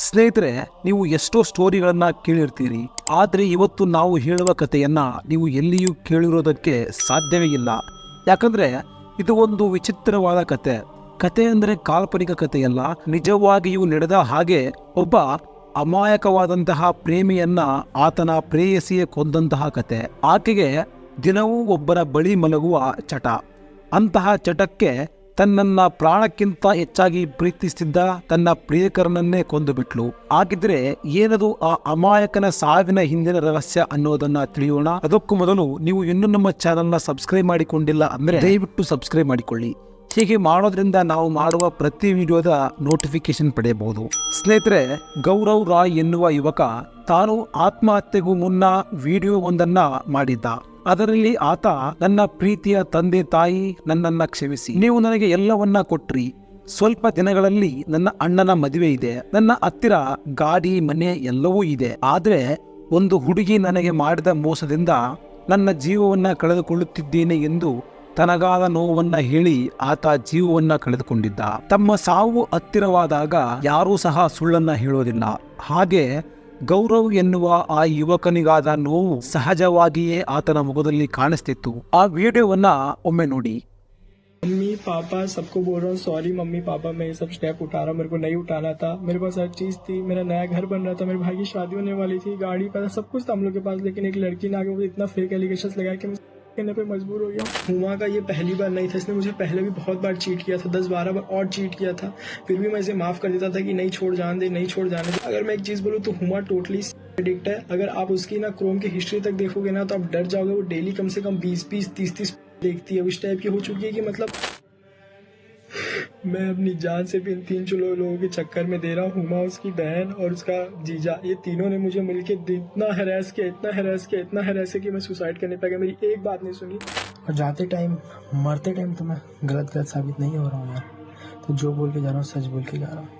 ಸ್ನೇಹಿತರೆ, ನೀವು ಎಷ್ಟೋ ಸ್ಟೋರಿಗಳನ್ನ ಕೇಳಿರ್ತೀರಿ, ಆದ್ರೆ ಇವತ್ತು ನಾವು ಹೇಳುವ ಕಥೆಯನ್ನ ನೀವು ಎಲ್ಲಿಯೂ ಕೇಳಿರೋದಕ್ಕೆ ಸಾಧ್ಯವೇ ಇಲ್ಲ. ಯಾಕಂದ್ರೆ ಇದು ಒಂದು ವಿಚಿತ್ರವಾದ ಕತೆ. ಕತೆ ಅಂದ್ರೆ ಕಾಲ್ಪನಿಕ ಕಥೆಯಲ್ಲ, ನಿಜವಾಗಿಯೂ ನಡೆದ ಹಾಗೆ ಒಬ್ಬ ಅಮಾಯಕವಾದಂತಹ ಪ್ರೇಮಿಯನ್ನ ಆತನ ಪ್ರೇಯಸಿಯೇ ಕೊಂದಂತಹ ಕತೆ. ಆಕೆಗೆ ದಿನವೂ ಒಬ್ಬರ ಬಳಿ ಮಲಗುವ ಚಟ. ಅಂತಹ ಚಟಕ್ಕೆ ತನ್ನನ್ನ ಪ್ರಾಣಕ್ಕಿಂತ ಹೆಚ್ಚಾಗಿ ಪ್ರೀತಿಸುತ್ತಿದ್ದ ತನ್ನ ಪ್ರಿಯಕರನನ್ನೇ ಕೊಂದು ಬಿಟ್ಲು. ಹಾಗಿದ್ರೆ ಏನದು ಆ ಅಮಾಯಕನ ಸಾವಿನ ಹಿಂದಿನ ರಹಸ್ಯ ಅನ್ನೋದನ್ನ ತಿಳಿಯೋಣ. ಅದಕ್ಕೂ ಮೊದಲು ನೀವು ಇನ್ನೂ ನಮ್ಮ ಚಾನೆಲ್ನ ಸಬ್ಸ್ಕ್ರೈಬ್ ಮಾಡಿಕೊಂಡಿಲ್ಲ ಅಂದ್ರೆ ದಯವಿಟ್ಟು ಸಬ್ಸ್ಕ್ರೈಬ್ ಮಾಡಿಕೊಳ್ಳಿ. ಹೀಗೆ ಮಾಡೋದ್ರಿಂದ ನಾವು ಮಾಡುವ ಪ್ರತಿ ವಿಡಿಯೋದ ನೋಟಿಫಿಕೇಶನ್ ಪಡೆಯಬಹುದು. ಸ್ನೇಹಿತರೆ, ಗೌರವ್ ರಾಯ್ ಎನ್ನುವ ಯುವಕ ತಾನು ಆತ್ಮಹತ್ಯೆಗೂ ಮುನ್ನ ವಿಡಿಯೋ ಒಂದನ್ನ ಮಾಡಿದ್ದ. ಅದರಲ್ಲಿ ಆತ, ನನ್ನ ಪ್ರೀತಿಯ ತಂದೆ ತಾಯಿ, ನನ್ನನ್ನ ಕ್ಷಮಿಸಿ, ನೀವು ನನಗೆ ಎಲ್ಲವನ್ನ ಕೊಟ್ರಿ. ಸ್ವಲ್ಪ ದಿನಗಳಲ್ಲಿ ನನ್ನ ಅಣ್ಣನ ಮದುವೆ ಇದೆ, ನನ್ನ ಹತ್ತಿರ ಗಾಡಿ ಮನೆ ಎಲ್ಲವೂ ಇದೆ. ಆದ್ರೆ ಒಂದು ಹುಡುಗಿ ನನಗೆ ಮಾಡಿದ ಮೋಸದಿಂದ ನನ್ನ ಜೀವವನ್ನ ಕಳೆದುಕೊಳ್ಳುತ್ತಿದ್ದೇನೆ ಎಂದು ತನಗಾದ ನೋವನ್ನ ಹೇಳಿ ಆತ ಜೀವವನ್ನ ಕಳೆದುಕೊಂಡಿದ್ದ. ತಮ್ಮ ಸಾವು ಹತ್ತಿರವಾದಾಗ ಯಾರೂ ಸಹ ಸುಳ್ಳನ್ನ ಹೇಳೋದಿಲ್ಲ. ಹಾಗೆ ಗೌರವ್ ಎನ್ನುವ ಆ ಯುವಕನಿಗಾದ ನೋವು ಸಹಜವಾಗಿಯೇ ಆತನ ಮುಖದಲ್ಲಿ ಕಾಣಿಸ್ತಿತ್ತು. ಆ ವಿಡಿಯೋವನ್ನ ಒಮ್ಮೆ ನೋಡಿ. मम्मी पापा सबको बोल रहा हूँ सॉरी मम्मी पापा, मैं ये सब स्टेप उठा रहा हूँ, मेरे को नहीं उठाना था। मेरे पास हर चीज थी, मेरा नया घर बन रहा था, मेरे भाई की शादी होने वाली थी, गाड़ी पैसा सब कुछ था हम लोग के पास। लेकिन एक लड़की ने आके मुझे इतना फेक एलिगेशंस लगाया कि मैं कहने पे मजबूर हो गया। हुमा का ये पहली बार नहीं था, इसने मुझे पहले भी बहुत बार चीट किया था, 10-12 बार और चीट किया था। फिर भी मैं इसे माफ कर देता था कि नहीं छोड़ जाने दे, नहीं छोड़ जाने दे। अगर मैं एक चीज बोलूँ तो हुमा टोटली एडिक्ट है। अगर आप उसकी ना क्रोम की हिस्ट्री तक देखोगे ना तो आप डर जाओगे। वो डेली कम से कम 20-20, 30-30 देखती है। इस टाइप की हो चुकी है कि मतलब मैं अपनी जान से भी इन 3 लोगों के चक्कर में दे रहा हूँ। हुमा, उसकी बहन और उसका जीजा, ये तीनों ने मुझे मिलके इतना हैरेस किया, इतना हैरेस किया, इतना हैरेस किया कि मैं सुसाइड करने पे गया। मेरी एक बात नहीं सुनी। और जाते टाइम, मरते टाइम तो मैं गलत साबित नहीं हो रहा हूँ यार। तो जो बोल के जा रहा हूँ सच बोल के जा रहा हूँ।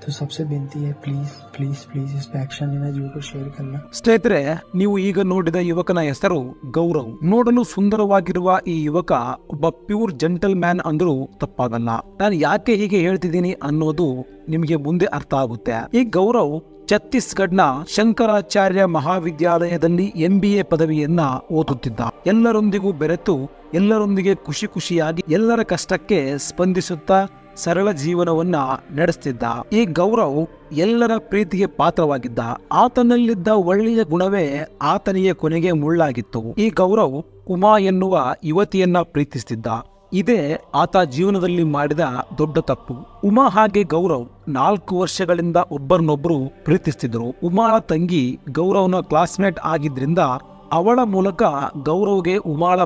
तो सबसे विनती है, प्लीज प्लीज प्लीज इस पे एक्शन लेना, जो को शेयर करना। ಸ್ನೇಹಿತರೆ, ನೀವು ಈಗ ನೋಡಿದ ಯುವಕನ ಹೆಸರು ಗೌರವ್. ನೋಡಲು ಸುಂದರವಾಗಿರುವ ಈ ಯುವಕ ಒಬ್ಬ ಪ್ಯೂರ್ ಜೆಂಟಲ್ ಮ್ಯಾನ್ ಅಂದ್ರೂ ತಪ್ಪಾಗಲ್ಲ. ನಾನು ಯಾಕೆ ಹೀಗೆ ಹೇಳ್ತಿದ್ದೀನಿ ಅನ್ನೋದು ನಿಮಗೆ ಮುಂದೆ ಅರ್ಥ ಆಗುತ್ತೆ. ಈ ಗೌರವ್ ಛತ್ತೀಸ್ಗಢ್ನ ಶಂಕರಾಚಾರ್ಯ ಮಹಾವಿದ್ಯಾಲಯದಲ್ಲಿ MBA ಪದವಿಯನ್ನ ಓದುತ್ತಿದ್ದ. ಎಲ್ಲರೊಂದಿಗೂ ಬೆರೆತು, ಎಲ್ಲರೊಂದಿಗೆ ಖುಷಿ ಖುಷಿಯಾಗಿ, ಎಲ್ಲರ ಕಷ್ಟಕ್ಕೆ ಸ್ಪಂದಿಸುತ್ತಾ ಸರಳ ಜೀವನವನ್ನ ನಡೆಸ್ತಿದ್ದ. ಈ ಗೌರವ್ ಎಲ್ಲರ ಪ್ರೀತಿಗೆ ಪಾತ್ರವಾಗಿದ್ದ. ಆತನಲ್ಲಿದ್ದ ಒಳ್ಳೆಯ ಗುಣವೇ ಆತನಿಗೆ ಕೊನೆಗೆ ಮುಳ್ಳಾಗಿತ್ತು. ಈ ಗೌರವ್ ಉಮಾ ಎನ್ನುವ ಯುವತಿಯನ್ನ ಪ್ರೀತಿಸ್ತಿದ್ದ. ಇದೇ ಆತ ಜೀವನದಲ್ಲಿ ಮಾಡಿದ ದೊಡ್ಡ ತಪ್ಪು. ಉಮಾ ಹಾಗೆ ಗೌರವ್ 4 ವರ್ಷಗಳಿಂದ ಒಬ್ಬರನ್ನೊಬ್ರು ಪ್ರೀತಿಸ್ತಿದ್ರು. ಉಮಾಳ ತಂಗಿ ಗೌರವ್ನ ಕ್ಲಾಸ್ಮೇಟ್ ಆಗಿದ್ರಿಂದ ಅವಳ ಮೂಲಕ ಗೌರವ್ಗೆ ಉಮಾಳ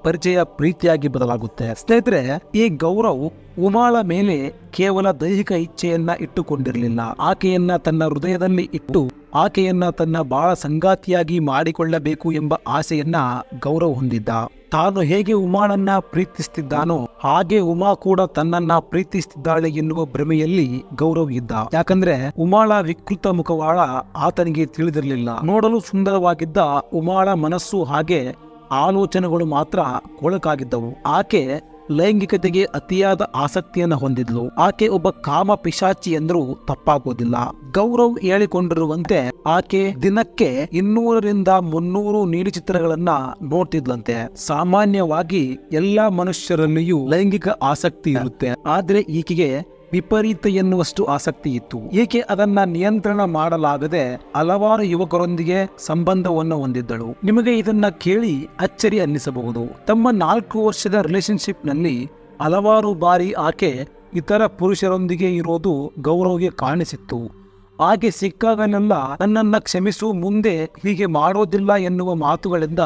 ಪರಿಚಯ ಪ್ರೀತಿಯಾಗಿ ಬದಲಾಗುತ್ತೆ. ಸ್ನೇಹಿತರೆ, ಈ ಗೌರವ್ ಉಮಾಳ ಮೇಲೆ ಕೇವಲ ದೈಹಿಕ ಇಚ್ಛೆಯನ್ನ ಇಟ್ಟುಕೊಂಡಿರಲಿಲ್ಲ. ಆಕೆಯನ್ನ ತನ್ನ ಹೃದಯದಲ್ಲಿ ಇಟ್ಟು ಆಕೆಯನ್ನ ತನ್ನ ಬಾಳ ಸಂಗಾತಿಯಾಗಿ ಮಾಡಿಕೊಳ್ಳಬೇಕು ಎಂಬ ಆಸೆಯನ್ನ ಗೌರವ್ ಹೊಂದಿದ್ದ. ತಾನು ಹೇಗೆ ಉಮಾಳನ್ನ ಪ್ರೀತಿಸ್ತಿದ್ದಾನೋ ಹಾಗೆ ಉಮಾ ಕೂಡ ತನ್ನನ್ನ ಪ್ರೀತಿಸ್ತಿದ್ದಾಳೆ ಎನ್ನುವ ಭ್ರಮೆಯಲ್ಲಿ ಗೌರವ್ ಇದ್ದ. ಯಾಕಂದ್ರೆ ಉಮಾಳ ವಿಕೃತ ಮುಖವಾಡ ಆತನಿಗೆ ತಿಳಿದಿರಲಿಲ್ಲ. ನೋಡಲು ಸುಂದರವಾಗಿದ್ದ ಉಮಾಳ ಮನಸ್ಸು ಹಾಗೆ ಆಲೋಚನೆಗಳು ಮಾತ್ರ ಕೊಳಕಾಗಿದ್ದವು. ಆಕೆ ಲೈಂಗಿಕತೆಗೆ ಅತಿಯಾದ ಆಸಕ್ತಿಯನ್ನು ಹೊಂದಿದ್ಲು. ಆಕೆ ಒಬ್ಬ ಕಾಮ ಪಿಶಾಚಿ ಎಂದರೂ ತಪ್ಪಾಗೋದಿಲ್ಲ. ಗೌರವ್ ಹೇಳಿಕೊಂಡಿರುವಂತೆ ಆಕೆ ದಿನಕ್ಕೆ 200ರಿಂದ 300 ನೀಲಿ ಚಿತ್ರಗಳನ್ನ ನೋಡ್ತಿದ್ಲಂತೆ. ಸಾಮಾನ್ಯವಾಗಿ ಎಲ್ಲಾ ಮನುಷ್ಯರಲ್ಲಿಯೂ ಲೈಂಗಿಕ ಆಸಕ್ತಿ ಇರುತ್ತೆ, ಆದ್ರೆ ಈಕೆಗೆ ವಿಪರೀತ ಎನ್ನುವಷ್ಟು ಆಸಕ್ತಿ ಇತ್ತು. ಏಕೆ ಅದನ್ನ ನಿಯಂತ್ರಣ ಮಾಡಲಾಗದೆ ಹಲವಾರು ಯುವಕರೊಂದಿಗೆ ಸಂಬಂಧವನ್ನು ಹೊಂದಿದ್ದಳು. ನಿಮಗೆ ಇದನ್ನ ಕೇಳಿ ಅಚ್ಚರಿ ಅನ್ನಿಸಬಹುದು. ತಮ್ಮ 4 ವರ್ಷದ ರಿಲೇಶನ್ಶಿಪ್ ನಲ್ಲಿ ಹಲವಾರು ಬಾರಿ ಆಕೆ ಇತರ ಪುರುಷರೊಂದಿಗೆ ಇರೋದು ಗೌರವ್ಗೆ ಕಾಣಿಸಿತ್ತು. ಆಕೆ ಸಿಕ್ಕಾಗಲೆಲ್ಲ ನನ್ನನ್ನ ಕ್ಷಮಿಸು, ಮುಂದೆ ಹೀಗೆ ಮಾಡೋದಿಲ್ಲ ಎನ್ನುವ ಮಾತುಗಳಿಂದ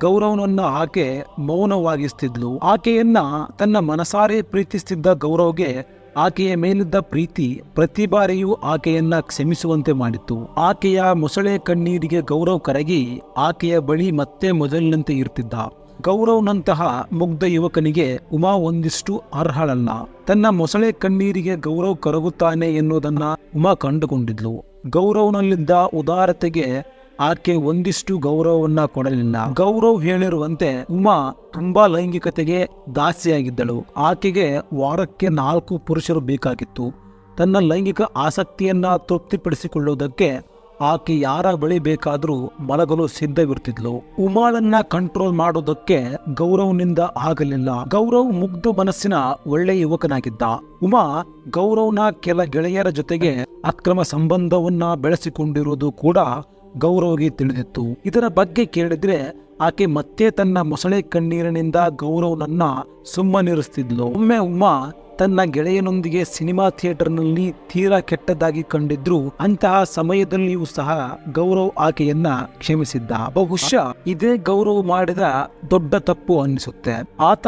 ಗೌರವ್ನನ್ನ ಆಕೆ ಮೌನವಾಗಿಸ್ತಿದ್ಲು. ಆಕೆಯನ್ನ ತನ್ನ ಮನಸಾರೆ ಪ್ರೀತಿಸ್ತಿದ್ದ ಗೌರವ್ಗೆ ಆಕೆಯ ಮೇಲಿದ್ದ ಪ್ರೀತಿ ಪ್ರತಿ ಬಾರಿಯೂ ಆಕೆಯನ್ನ ಕ್ಷಮಿಸುವಂತೆ ಮಾಡಿತ್ತು. ಆಕೆಯ ಮೊಸಳೆ ಕಣ್ಣೀರಿಗೆ ಗೌರವ್ ಕರಗಿ ಆಕೆಯ ಬಳಿ ಮತ್ತೆ ಮೊದಲಿನಂತೆ ಇರ್ತಿದ್ದ. ಗೌರವ್ನಂತಹ ಮುಗ್ಧ ಯುವಕನಿಗೆ ಉಮಾ ಒಂದಿಷ್ಟು ಅರ್ಹಳಲ್ಲ. ತನ್ನ ಮೊಸಳೆ ಕಣ್ಣೀರಿಗೆ ಗೌರವ್ ಕರಗುತ್ತಾನೆ ಎನ್ನುವುದನ್ನ ಉಮಾ ಕಂಡುಕೊಂಡಿದ್ಲು. ಗೌರವ್ನಲ್ಲಿದ್ದ ಉದಾರತೆಗೆ ಆಕೆ ಒಂದಿಷ್ಟು ಗೌರವವನ್ನ ಕೊಡಲಿಲ್ಲ. ಗೌರವ್ ಹೇಳಿರುವಂತೆ ಉಮಾ ತುಂಬಾ ಲೈಂಗಿಕತೆಗೆ ದಾಸಿಯಾಗಿದ್ದಳು. ಆಕೆಗೆ ವಾರಕ್ಕೆ 4 ಪುರುಷರು ಬೇಕಾಗಿತ್ತು. ತನ್ನ ಲೈಂಗಿಕ ಆಸಕ್ತಿಯನ್ನ ತೃಪ್ತಿಪಡಿಸಿಕೊಳ್ಳುವುದಕ್ಕೆ ಆಕೆ ಯಾರ ಬಳಿ ಬೇಕಾದರೂ ಮಲಗಲು ಸಿದ್ಧವಿರ್ತಿದ್ಲು. ಉಮಾಳನ್ನ ಕಂಟ್ರೋಲ್ ಮಾಡೋದಕ್ಕೆ ಗೌರವ್ನಿಂದ ಆಗಲಿಲ್ಲ. ಗೌರವ್ ಮುಗ್ಧ ಮನಸ್ಸಿನ ಒಳ್ಳೆಯ ಯುವಕನಾಗಿದ್ದ. ಉಮಾ ಗೌರವ್ನ ಕೆಲ ಗೆಳೆಯರ ಜೊತೆಗೆ ಅಕ್ರಮ ಸಂಬಂಧವನ್ನ ಬೆಳೆಸಿಕೊಂಡಿರುವುದು ಕೂಡ ಗೌರವ್ಗೆ ತಿಳಿದಿತ್ತು. ಇದರ ಬಗ್ಗೆ ಕೇಳಿದ್ರೆ ಆಕೆ ಮತ್ತೆ ತನ್ನ ಮೊಸಳೆ ಕಣ್ಣೀರಿನಿಂದ ಗೌರವ್ನನ್ನ ಸುಮ್ಮನಿರಿಸ್ತಿದ್ಲು. ಒಮ್ಮೆ ಉಮಾ ತನ್ನ ಗೆಳೆಯನೊಂದಿಗೆ ಸಿನಿಮಾ ಥಿಯೇಟರ್ನಲ್ಲಿ ತೀರಾ ಕೆಟ್ಟದಾಗಿ ಕಂಡಿದ್ರು. ಅಂತಹ ಸಮಯದಲ್ಲಿಯೂ ಸಹ ಗೌರವ್ ಆಕೆಯನ್ನ ಕ್ಷಮಿಸಿದ್ದ. ಬಹುಶಃ ಇದೇ ಗೌರವ್ ಮಾಡಿದ ದೊಡ್ಡ ತಪ್ಪು ಅನ್ನಿಸುತ್ತೆ. ಆತ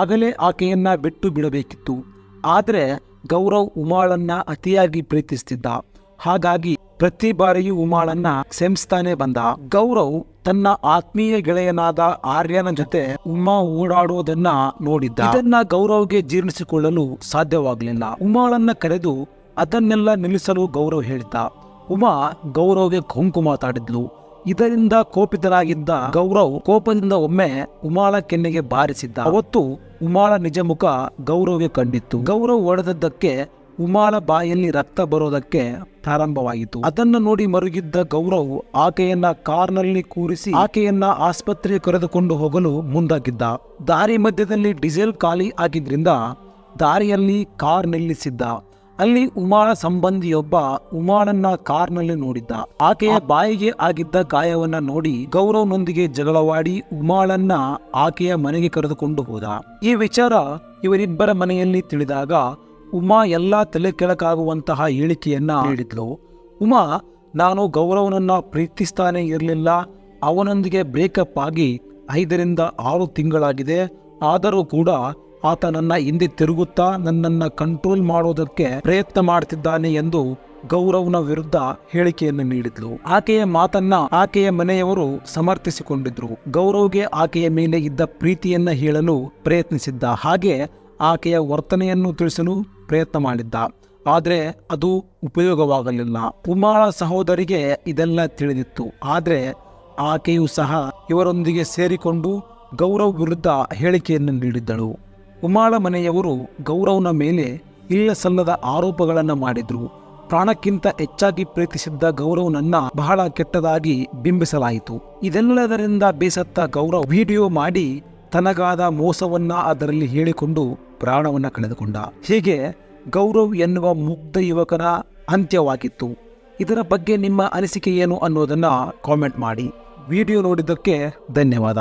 ಆಗಲೇ ಆಕೆಯನ್ನ ಬಿಟ್ಟು ಬಿಡಬೇಕಿತ್ತು. ಆದ್ರೆ ಗೌರವ್ ಉಮಾಳನ್ನ ಅತಿಯಾಗಿ ಪ್ರೀತಿಸ್ತಿದ್ದ. ಹಾಗಾಗಿ ಪ್ರತಿ ಬಾರಿಯೂ ಉಮಾಳನ್ನ ಕ್ಷಮಿಸ್ತಾನೆ ಬಂದ. ಗೌರವ್ ತನ್ನ ಆತ್ಮೀಯ ಗೆಳೆಯನಾದ ಆರ್ಯನ ಜೊತೆ ಉಮಾ ಓಡಾಡುವುದನ್ನ ನೋಡಿದ್ದ. ಇದನ್ನ ಗೌರವ್ಗೆ ಜೀರ್ಣಿಸಿಕೊಳ್ಳಲು ಸಾಧ್ಯವಾಗಲಿಲ್ಲ. ಉಮಾಳನ್ನ ಕರೆದು ಅದನ್ನೆಲ್ಲ ನಿಲ್ಲಿಸಲು ಗೌರವ್ ಹೇಳಿದ್ದ. ಉಮಾ ಗೌರವ್ಗೆ ಕೊಂಕು ಮಾತಾಡಿದ್ಲು. ಇದರಿಂದ ಕೋಪಿತನಾಗಿದ್ದ ಗೌರವ್ ಕೋಪದಿಂದ ಒಮ್ಮೆ ಉಮಾಳ ಕೆನ್ನೆಗೆ ಬಾರಿಸಿದ್ದ. ಅವತ್ತು ಉಮಾಳ ನಿಜ ಮುಖ ಗೌರವ್ಗೆ ಕಂಡಿತ್ತು. ಗೌರವ್ ಹೊಡೆದದ್ದಕ್ಕೆ ಉಮಾಳ ಬಾಯಲ್ಲಿ ರಕ್ತ ಬರೋದಕ್ಕೆ ಪ್ರಾರಂಭವಾಯಿತು. ಅದನ್ನು ನೋಡಿ ಮರುಗಿದ್ದ ಗೌರವ್ ಆಕೆಯನ್ನ ಕಾರ್ನಲ್ಲಿ ಕೂರಿಸಿ ಆಕೆಯನ್ನ ಆಸ್ಪತ್ರೆಗೆ ಕರೆದುಕೊಂಡು ಹೋಗಲು ಮುಂದಾಗಿದ್ದ. ದಾರಿ ಮಧ್ಯದಲ್ಲಿ ಡೀಸೆಲ್ ಖಾಲಿ ಆಗಿದ್ರಿಂದ ದಾರಿಯಲ್ಲಿ ಕಾರ್ ನಿಲ್ಲಿಸಿದ್ದ. ಅಲ್ಲಿ ಉಮಾಳ ಸಂಬಂಧಿಯೊಬ್ಬ ಉಮಾಳನ್ನ ಕಾರ್ನಲ್ಲಿ ನೋಡಿದ್ದ. ಆಕೆಯ ಬಾಯಿಗೆ ಆಗಿದ್ದ ಗಾಯವನ್ನ ನೋಡಿ ಗೌರವ್ನೊಂದಿಗೆ ಜಗಳವಾಡಿ ಉಮಾಳನ್ನ ಆಕೆಯ ಮನೆಗೆ ಕರೆದುಕೊಂಡು ಹೋದ. ಈ ವಿಚಾರ ಇವರಿಬ್ಬರ ಮನೆಯಲ್ಲಿ ತಿಳಿದಾಗ ಉಮಾ ಎಲ್ಲಾ ತಲೆ ಕೆಳಕಾಗುವಂತಹ ಹೇಳಿಕೆಯನ್ನ ನೀಡಿದ್ಲು. ಉಮಾ, ನಾನು ಗೌರವನನ್ನ ಪ್ರೀತಿಸ್ತಾನೆ ಇರಲಿಲ್ಲ. ಅವನೊಂದಿಗೆ ಬ್ರೇಕಪ್ ಆಗಿ 5 ರಿಂದ 6 ತಿಂಗಳಾಗಿದೆ. ಆದರೂ ಕೂಡ ಆತ ನನ್ನ ಹಿಂದೆ ತಿರುಗುತ್ತಾ ನನ್ನನ್ನ ಕಂಟ್ರೋಲ್ ಮಾಡೋದಕ್ಕೆ ಪ್ರಯತ್ನ ಮಾಡ್ತಿದ್ದಾನೆ ಎಂದು ಗೌರವ್ನ ವಿರುದ್ಧ ಹೇಳಿಕೆಯನ್ನು ನೀಡಿದ್ಲು. ಆಕೆಯ ಮಾತನ್ನ ಆಕೆಯ ಮನೆಯವರು ಸಮರ್ಥಿಸಿಕೊಂಡಿದ್ರು. ಗೌರವ್ಗೆ ಆಕೆಯ ಮೇಲೆ ಇದ್ದ ಪ್ರೀತಿಯನ್ನ ಹೇಳಲು ಪ್ರಯತ್ನಿಸಿದ್ದ. ಹಾಗೆ ಆಕೆಯ ವರ್ತನೆಯನ್ನು ತಿಳಿಸಲು ಪ್ರಯತ್ನ ಮಾಡಿದ್ದ. ಆದರೆ ಅದು ಉಪಯೋಗವಾಗಲಿಲ್ಲ. ಉಮಾಳ ಸಹೋದರಿಗೆ ಇದೆಲ್ಲ ತಿಳಿದಿತ್ತು. ಆದರೆ ಆಕೆಯೂ ಸಹ ಇವರೊಂದಿಗೆ ಸೇರಿಕೊಂಡು ಗೌರವ್ ವಿರುದ್ಧ ಹೇಳಿಕೆಯನ್ನು ನೀಡಿದ್ದಳು. ಉಮಾಳ ಮನೆಯವರು ಗೌರವ್ನ ಮೇಲೆ ಇಲ್ಲ ಸಲ್ಲದ ಆರೋಪಗಳನ್ನು ಮಾಡಿದ್ರು. ಪ್ರಾಣಕ್ಕಿಂತ ಹೆಚ್ಚಾಗಿ ಪ್ರೀತಿಸಿದ್ದ ಗೌರವ್ನನ್ನ ಬಹಳ ಕೆಟ್ಟದಾಗಿ ಬಿಂಬಿಸಲಾಯಿತು. ಇದೆಲ್ಲದರಿಂದ ಬೇಸತ್ತ ಗೌರವ್ ವಿಡಿಯೋ ಮಾಡಿ ತನಗಾದ ಮೋಸವನ್ನ ಅದರಲ್ಲಿ ಹೇಳಿಕೊಂಡು ಪ್ರಾಣವನ್ನ ಕಳೆದುಕೊಂಡ. ಹೀಗೆ ಗೌರವ್ ಎನ್ನುವ ಮುಗ್ಧ ಯುವಕನ ಅಂತ್ಯವಾಗಿತ್ತು. ಇದರ ಬಗ್ಗೆ ನಿಮ್ಮ ಅನಿಸಿಕೆ ಏನು ಅನ್ನೋದನ್ನ ಕಾಮೆಂಟ್ ಮಾಡಿ. ವಿಡಿಯೋ ನೋಡಿದ್ದಕ್ಕೆ ಧನ್ಯವಾದ.